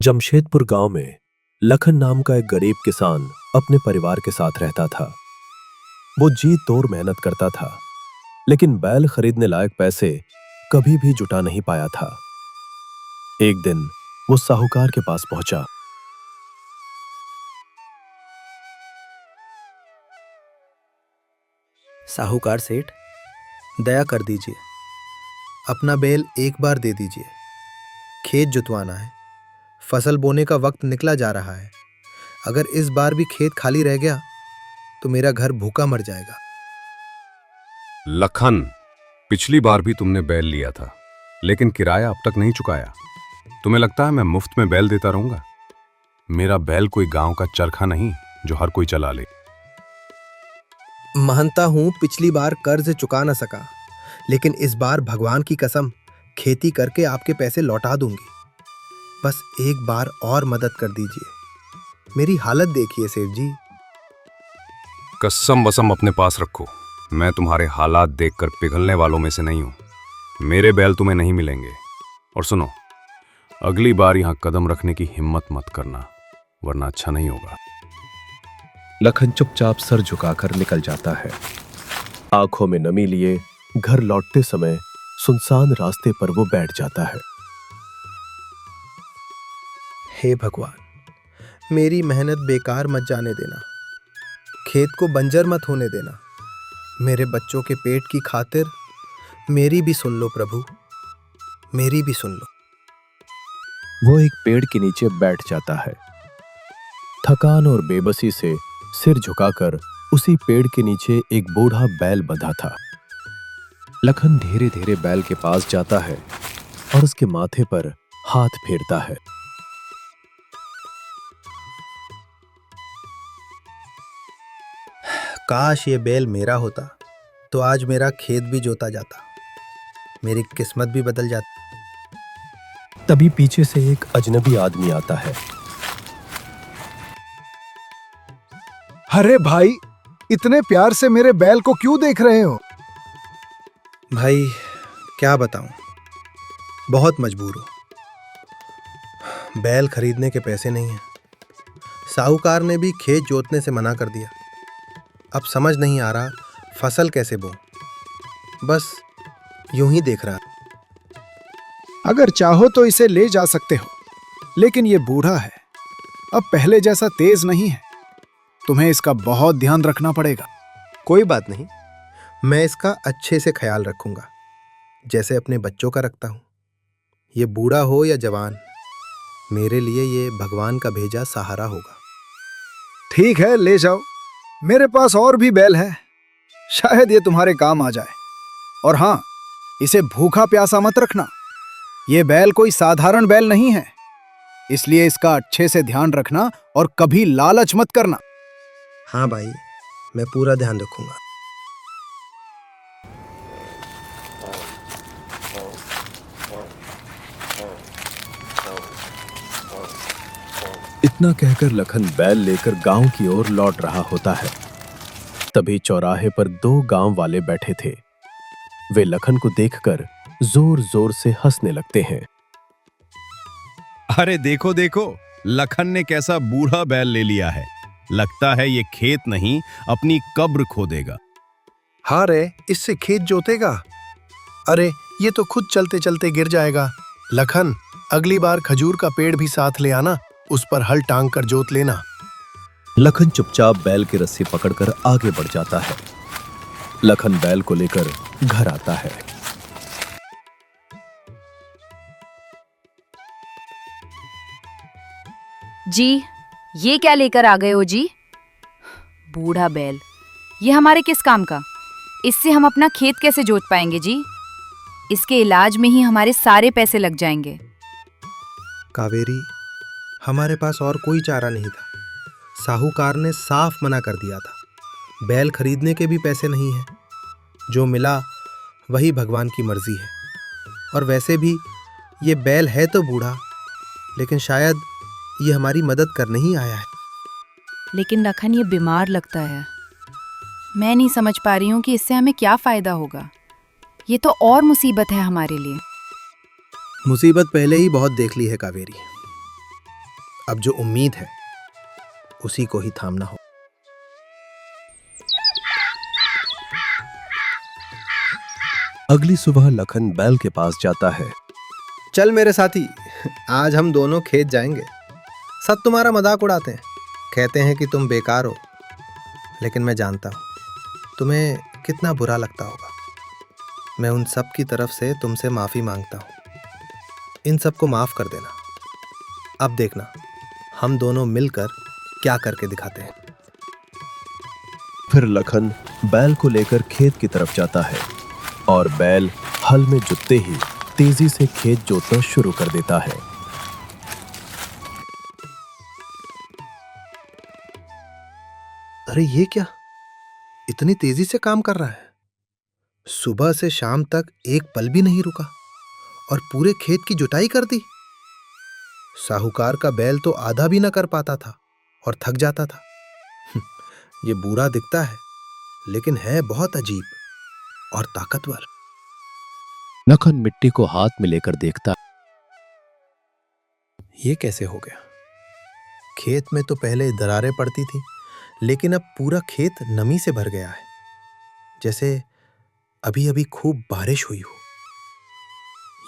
जमशेदपुर गांव में लखन नाम का एक गरीब किसान अपने परिवार के साथ रहता था। वो जी तोड़ मेहनत करता था, लेकिन बैल खरीदने लायक पैसे कभी भी जुटा नहीं पाया था। एक दिन वो साहूकार के पास पहुंचा। साहूकार सेठ, दया कर दीजिए, अपना बैल एक बार दे दीजिए। खेत जुतवाना है, फसल बोने का वक्त निकला जा रहा है। अगर इस बार भी खेत खाली रह गया तो मेरा घर भूखा मर जाएगा। लखन, पिछली बार भी तुमने बैल लिया था, लेकिन किराया अब तक नहीं चुकाया। तुम्हें लगता है मैं मुफ्त में बैल देता रहूंगा? मेरा बैल कोई गांव का चरखा नहीं जो हर कोई चला ले। मानता हूं पिछली बार कर्ज चुका न सका, लेकिन इस बार भगवान की कसम खेती करके आपके पैसे लौटा दूंगी। बस एक बार और मदद कर दीजिए। मेरी हालत देखिए सेठ जी। कसम वसम अपने पास रखो। मैं तुम्हारे हालात देखकर पिघलने वालों में से नहीं हूं। मेरे बैल तुम्हें नहीं मिलेंगे। और सुनो, अगली बार यहां कदम रखने की हिम्मत मत करना, वरना अच्छा नहीं होगा। लखन चुपचाप सर झुकाकर निकल जाता है। आंखों में नमी लिए घर लौटते समय सुनसान रास्ते पर वो बैठ जाता है। हे भगवान, मेरी मेहनत बेकार मत जाने देना, खेत को बंजर मत होने देना। मेरे बच्चों के पेट की खातिर मेरी भी सुन लो प्रभु, मेरी भी सुन लो। वो एक पेड़ के नीचे बैठ जाता है। थकान और बेबसी से सिर झुकाकर उसी पेड़ के नीचे एक बूढ़ा बैल बंधा था। लखन धीरे धीरे बैल के पास जाता है और उसके माथे पर हाथ फेरता है। काश ये बैल मेरा होता तो आज मेरा खेत भी जोता जाता, मेरी किस्मत भी बदल जाती। तभी पीछे से एक अजनबी आदमी आता है। अरे भाई, इतने प्यार से मेरे बैल को क्यों देख रहे हो? भाई क्या बताऊं, बहुत मजबूर हूं। बैल खरीदने के पैसे नहीं हैं। साहूकार ने भी खेत जोतने से मना कर दिया। अब समझ नहीं आ रहा फसल कैसे बोऊं, बस यूं ही देख रहा। अगर चाहो तो इसे ले जा सकते हो, लेकिन ये बूढ़ा है, अब पहले जैसा तेज नहीं है। तुम्हें इसका बहुत ध्यान रखना पड़ेगा। कोई बात नहीं, मैं इसका अच्छे से ख्याल रखूंगा, जैसे अपने बच्चों का रखता हूं। ये बूढ़ा हो या जवान, मेरे लिए ये भगवान का भेजा सहारा होगा। ठीक है, ले जाओ। मेरे पास और भी बैल है, शायद ये तुम्हारे काम आ जाए। और हाँ, इसे भूखा प्यासा मत रखना। ये बैल कोई साधारण बैल नहीं है, इसलिए इसका अच्छे से ध्यान रखना और कभी लालच मत करना। हाँ भाई, मैं पूरा ध्यान रखूंगा। इतना कहकर लखन बैल लेकर गांव की ओर लौट रहा होता है। तभी चौराहे पर दो गांव वाले बैठे थे। वे लखन को देखकर जोर जोर से हंसने लगते हैं। अरे देखो देखो, लखन ने कैसा बूढ़ा बैल ले लिया है। लगता है ये खेत नहीं, अपनी कब्र खोदेगा। हाँ रे, इससे खेत जोतेगा। अरे ये तो खुद चलते चलते गिर जाएगा। लखन, अगली बार खजूर का पेड़ भी साथ ले आना, उस पर हल टांग कर जोत लेना। लखन चुपचाप बैल की रस्सी पकड़कर आगे बढ़ जाता है। लखन बैल को लेकर घर आता है। जी, ये क्या लेकर आ गए हो जी? बूढ़ा बैल, ये हमारे किस काम का? इससे हम अपना खेत कैसे जोत पाएंगे जी? इसके इलाज में ही हमारे सारे पैसे लग जाएंगे। कावेरी, हमारे पास और कोई चारा नहीं था। साहूकार ने साफ मना कर दिया था। बैल खरीदने के भी पैसे नहीं हैं। जो मिला वही भगवान की मर्जी है। और वैसे भी ये बैल है तो बूढ़ा, लेकिन शायद ये हमारी मदद करने ही आया है। लेकिन लखन ये बीमार लगता है। मैं नहीं समझ पा रही हूँ कि इससे हमें क्या फायदा होगा। ये तो और मुसीबत है हमारे लिए। मुसीबत पहले ही बहुत देख ली है कावेरी। अब जो उम्मीद है उसी को ही थामना हो। अगली सुबह लखन बैल के पास जाता है। चल मेरे साथी, आज हम दोनों खेत जाएंगे। सब तुम्हारा मजाक उड़ाते हैं, कहते हैं कि तुम बेकार हो, लेकिन मैं जानता हूँ तुम्हें कितना बुरा लगता होगा। मैं उन सब की तरफ से तुमसे माफ़ी मांगता हूँ। इन सबको माफ़ कर देना। अब देखना हम दोनों मिलकर क्या करके दिखाते हैं। फिर लखन बैल को लेकर खेत की तरफ जाता है और बैल हल में जुतते ही तेजी से खेत जोतना शुरू कर देता है। अरे ये क्या, इतनी तेजी से काम कर रहा है। सुबह से शाम तक एक पल भी नहीं रुका और पूरे खेत की जुताई कर दी। साहूकार का बैल तो आधा भी ना कर पाता था और थक जाता था। ये बूढ़ा दिखता है लेकिन है बहुत अजीब और ताकतवर। लखन मिट्टी को हाथ में लेकर देखता। ये कैसे हो गया? खेत में तो पहले दरारें पड़ती थी, लेकिन अब पूरा खेत नमी से भर गया है, जैसे अभी अभी खूब बारिश हुई हो।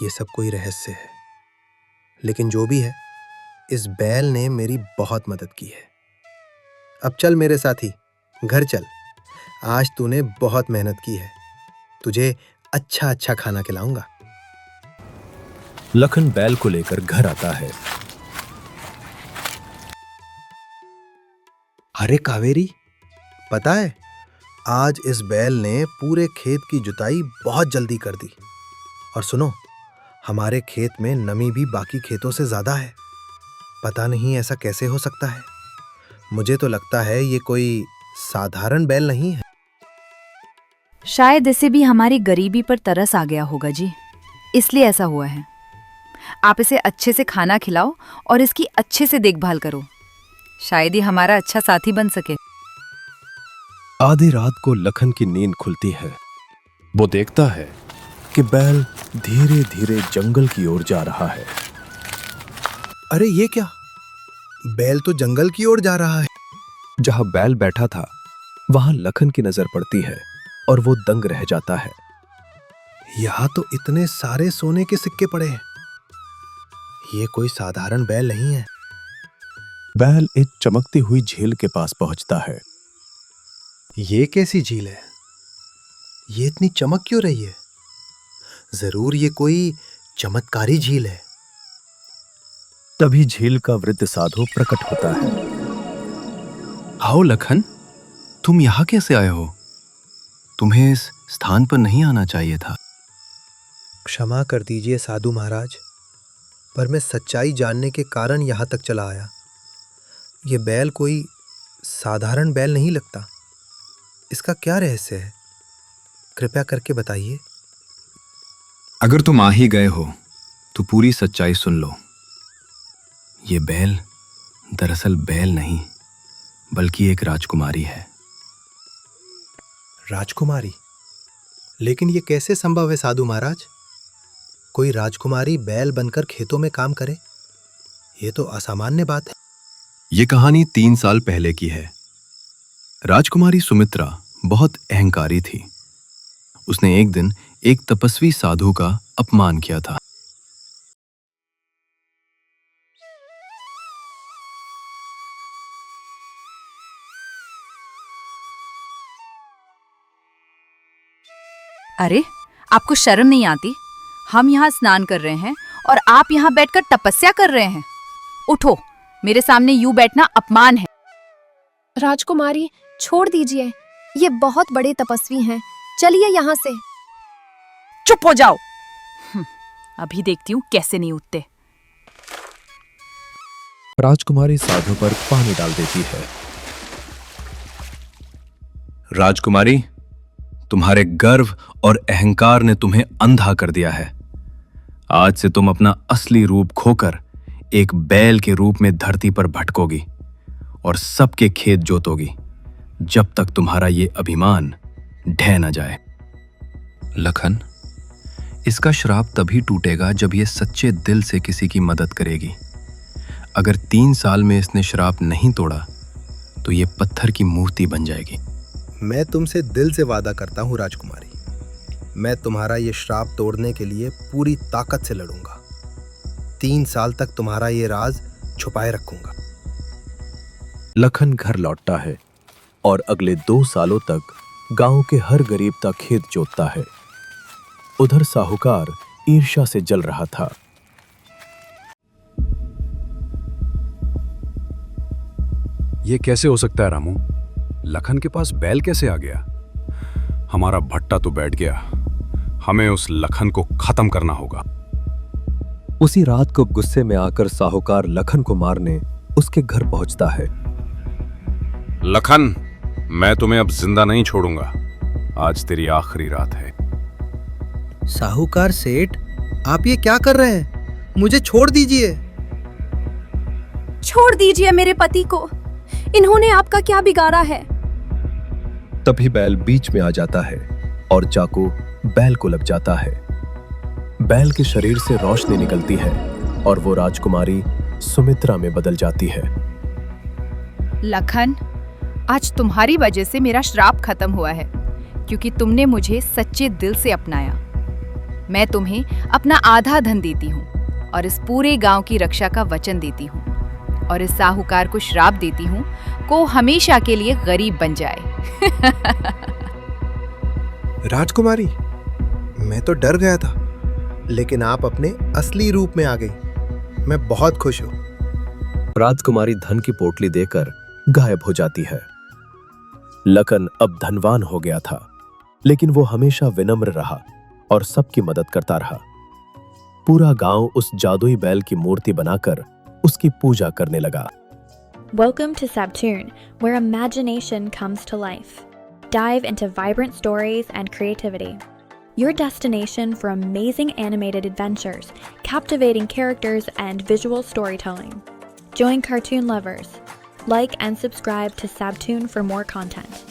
ये सब कोई रहस्य है, लेकिन जो भी है, इस बैल ने मेरी बहुत मदद की है। अब चल मेरे साथी, घर चल। आज तूने बहुत मेहनत की है, तुझे अच्छा अच्छा खाना खिलाऊंगा। लखन बैल को लेकर घर आता है। अरे कावेरी, पता है आज इस बैल ने पूरे खेत की जुताई बहुत जल्दी कर दी। और सुनो, हमारे खेत में नमी भी बाकी खेतों से ज्यादा है। पता नहीं ऐसा कैसे हो सकता है। मुझे तो लगता है ये कोई साधारण बैल नहीं है। शायद इसे भी हमारी गरीबी पर तरस आ गया होगा जी, इसलिए ऐसा हुआ है। आप इसे अच्छे से खाना खिलाओ और इसकी अच्छे से देखभाल करो। शायद ही हमारा अच्छा साथी बन सके। आधी रात को लखन की नींद खुलती है। वो देखता है कि बैल धीरे धीरे जंगल की ओर जा रहा है। अरे ये क्या, बैल तो जंगल की ओर जा रहा है। जहां बैल बैठा था वहां लखन की नजर पड़ती है और वो दंग रह जाता है। यहां तो इतने सारे सोने के सिक्के पड़े हैं। ये कोई साधारण बैल नहीं है। बैल एक चमकती हुई झील के पास पहुंचता है। ये कैसी झील है? ये इतनी चमक क्यों रही है? जरूर ये कोई चमत्कारी झील है। तभी झील का वृद्ध साधु प्रकट होता है। आओ लखन, तुम यहाँ कैसे आए हो? तुम्हें इस स्थान पर नहीं आना चाहिए था। क्षमा कर दीजिए साधु महाराज, पर मैं सच्चाई जानने के कारण यहाँ तक चला आया। ये बैल कोई साधारण बैल नहीं लगता। इसका क्या रहस्य है? कृपया करके बताइए। अगर तुम आ ही गए हो तो पूरी सच्चाई सुन लो। ये बैल दरअसल बैल नहीं, बल्कि एक राजकुमारी है। राजकुमारी? लेकिन ये कैसे संभव है साधु महाराज? कोई राजकुमारी बैल बनकर खेतों में काम करे? ये तो असामान्य बात है। ये कहानी 3 साल पहले की है। राजकुमारी सुमित्रा बहुत अहंकारी थी। उसने एक दिन एक तपस्वी साधु का अपमान किया था। अरे, आपको शर्म नहीं आती? हम यहाँ स्नान कर रहे हैं और आप यहाँ बैठकर तपस्या कर रहे हैं। उठो, मेरे सामने यूं बैठना अपमान है। राजकुमारी, छोड़ दीजिए, ये बहुत बड़े तपस्वी हैं। चलिए यहाँ से। चुप हो जाओ। अभी देखती हूँ कैसे नहीं उठते। राजकुमारी साधु पर पानी डाल देती है। राजकुमारी, तुम्हारे गर्व और अहंकार ने तुम्हें अंधा कर दिया है। आज से तुम अपना असली रूप खोकर एक बैल के रूप में धरती पर भटकोगी और सबके खेत जोतोगी, जब तक तुम्हारा ये अभिमान ढह न जाए। लखन, इसका श्राप तभी टूटेगा जब ये सच्चे दिल से किसी की मदद करेगी। अगर 3 साल में इसने श्राप नहीं तोड़ा तो ये पत्थर की मूर्ति बन जाएगी। मैं तुमसे दिल से वादा करता हूँ राजकुमारी, मैं तुम्हारा ये श्राप तोड़ने के लिए पूरी ताकत से लड़ूंगा। 3 साल तक तुम्हारा ये राज छुपाए रखूंगा। लखन घर लौटता है और अगले 2 सालों तक गांव के हर गरीब का खेत जोतता है। उधर साहूकार ईर्ष्या से जल रहा था। ये कैसे हो सकता है रामू? लखन के पास बैल कैसे आ गया? हमारा भट्टा तो बैठ गया, हमें उस लखन को खत्म करना होगा। उसी रात को गुस्से में आकर साहूकार लखन को मारने उसके घर पहुंचता है। लखन, मैं तुम्हें अब जिंदा नहीं छोड़ूंगा। आज तेरी आखिरी रात है। साहूकार सेठ, आप ये क्या कर रहे हैं? मुझे छोड़ दीजिए। छोड़ दीजिए मेरे पति को, इन्होंने आपका क्या बिगाड़ा है? तभी बैल बीच में आ जाता है और चाकू बैल को लग जाता है। बैल के शरीर से रोशनी निकलती है और वो राजकुमारी सुमित्रा में बदल जाती है। लखन, आज तुम्हारी वजह से मेरा श्राप खत्म हुआ है, क्योंकि तुमने मुझे सच्चे दिल से अपनाया। मैं तुम्हें अपना आधा धन देती हूँ और इस पूरे गांव की रक्षा का वचन देती हूँ, और इस साहूकार को श्राप देती हूँ को हमेशा के लिए गरीब बन जाए। राजकुमारी, मैं तो डर गया था, लेकिन आप अपने असली रूप में आ गई। मैं बहुत खुश हूँ। राजकुमारी धन की पोटली देकर गायब हो जाती है। लखन अब धनवान हो गया था, लेकिन वो हमेशा विनम्र रहा और सबकी मदद करता रहा। पूरा गांव उस जादुई बैल की मूर्ति बनाकर उसकी पूजा करने लगा। Welcome to Sabtoon, where imagination comes to life. Dive into vibrant stories and creativity. Your destination for amazing animated adventures, captivating characters, and visual storytelling. Join cartoon lovers. Like and subscribe to Sabtoon for more content.